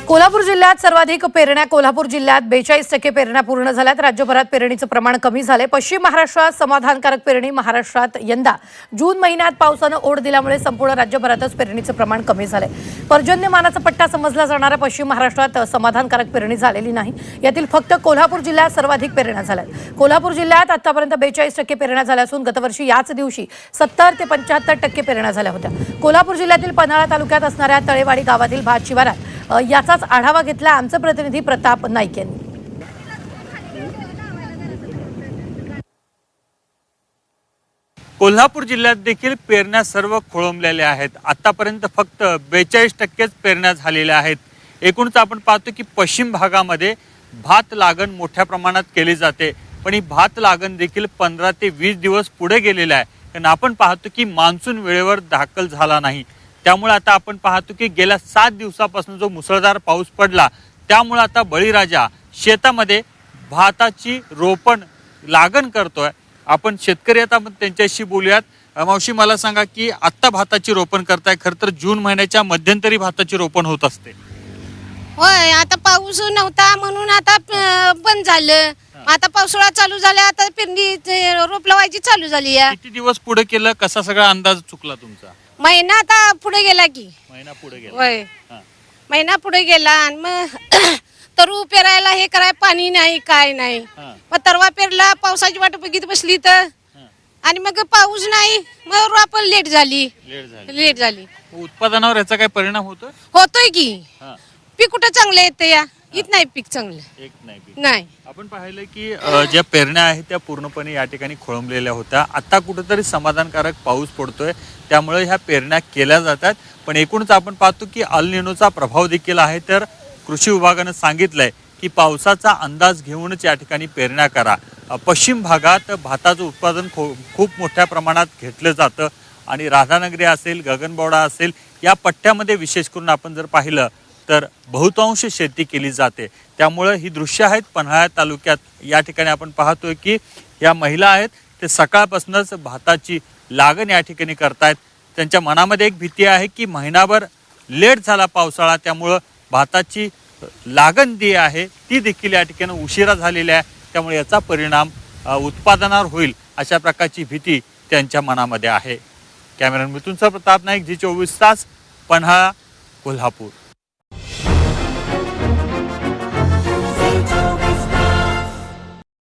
कोल्हापूर जिल्ह्यात सर्वाधिक पेरण्या कोल्हापूर जिल्ह्यात 42% पेरण्या पूर्ण झाल्यात। राज्यभरात पेरणीचं प्रमाण कमी झाले। पश्चिम महाराष्ट्रात समाधानकारक पेरणी। महाराष्ट्रात यंदा जून महिन्यात पावसानं ओढ दिल्यामुळे संपूर्ण राज्यभरातच पेरणीचं प्रमाण कमी झाले। पर्जन्यमानाचा पट्टा समजला जाणाऱ्या पश्चिम महाराष्ट्रात समाधानकारक पेरणी झालेली नाही। यातील फक्त कोल्हापूर जिल्ह्यात सर्वाधिक पेरण्या झाल्यात। कोल्हापूर जिल्ह्यात आतापर्यंत 42% पेरण्या झाल्या असून गतवर्षी याच दिवशी 70 ते 75% पेरण्या झाल्या होत्या। कोल्हापूर जिल्ह्यातील पन्हाळा तालुक्यात असणाऱ्या तळेवाडी गावातील भात शिवारात याचाच आढावा घेतला आमचे प्रतिनिधी प्रताप नाईक यांनी। कोल्हापूर जिल्ह्यात देखील पेरण्या सर्व खोळंबलेल्या आहेत। आतापर्यंत फक्त 42% पेरण्या झालेल्या आहेत। एकूणच आपण पाहतो की पश्चिम भागामध्ये भात लागण मोठ्या प्रमाणात केली जाते, पण ही भात लागण देखील 15 ते 20 दिवस पुढे गेलेला आहे। कारण आपण पाहतो की मान्सून वेळेवर दाखल झाला नाही। त्यामुळे आता आपण पाहतो की गेल्या 7 दिवसापासून जो मुसळधार पाऊस पडला त्यामुळे आता बळीराजा शेतामध्ये भाताची रोपण लागण करतोय। आपण शेतकरी आता त्यांच्याशी बोलूयात। मावशी, मला सांगा की आता भाताची रोपण करताय, खरं तर जून महिन्याच्या मध्यंतरी भाताची रोपण होत असते। होय, आता पाऊस नव्हता म्हणून आता बंद झालं। आता पावसाळा चालू झाला, आता पेरणी रोप लावायची चालू झाली आहे। किती दिवस पुढे केलं, कसा सगळा अंदाज चुकला तुमचा? महिना आता पुढे गेला की। महिना पुढे गेला। होय, महिना पुढे गेला आणि मग तरू पेरायला हे कराय पाणी नाही, काय नाही। मग तरवा पेरला, पावसाची वाट बघित बसली तर आणि मग पाऊस नाही, मग रोप लेट झाली। उत्पादनावर याचा काय परिणाम होतोय की। पीक कुठं चांगलं येतं या, येत नाही पीक चांगलं नाही। आपण पाहिलं की ज्या पेरण्या आहेत त्या पूर्णपणे या ठिकाणी खोळंबलेल्या होत्या। आता कुठेतरी समाधानकारक पाऊस पडतोय, त्यामुळे ह्या पेरण्या केल्या जातात। पण एकूणच आपण पाहतो की अल निनोचा प्रभाव देखील आहे। तर कृषी विभागानं सांगितलंय की पावसाचा अंदाज घेऊनच या ठिकाणी पेरण्या करा। पश्चिम भागात भाताचं उत्पादन खूप मोठ्या प्रमाणात घेतलं जातं आणि राधानगरी असेल, गगनबावडा असेल, या पट्ट्यामध्ये विशेष करून आपण जर पाहिलं तर बहुतांश शेती केली जाते। त्यामुळे ही दृश्य आहेत पन्हाळा तालुक्यात। या ठिकाणी आपण पाहतोय की या महिला आहेत ते सकाळपासूनच भाताची लागण या ठिकाणी करतायत। त्यांच्या मनामध्ये एक भीती आहे की महिनाभर लेट झाला पावसाळा, त्यामुळं भाताची लागण जी आहे ती देखील या ठिकाणी उशिरा झालेली आहे। त्यामुळे याचा परिणाम उत्पादनावर होईल अशा प्रकारची भीती त्यांच्या मनामध्ये आहे। कॅमेरामॅन मिथुन प्रताप नाईक, जी 24 तास, पन्हाळा, कोल्हापूर।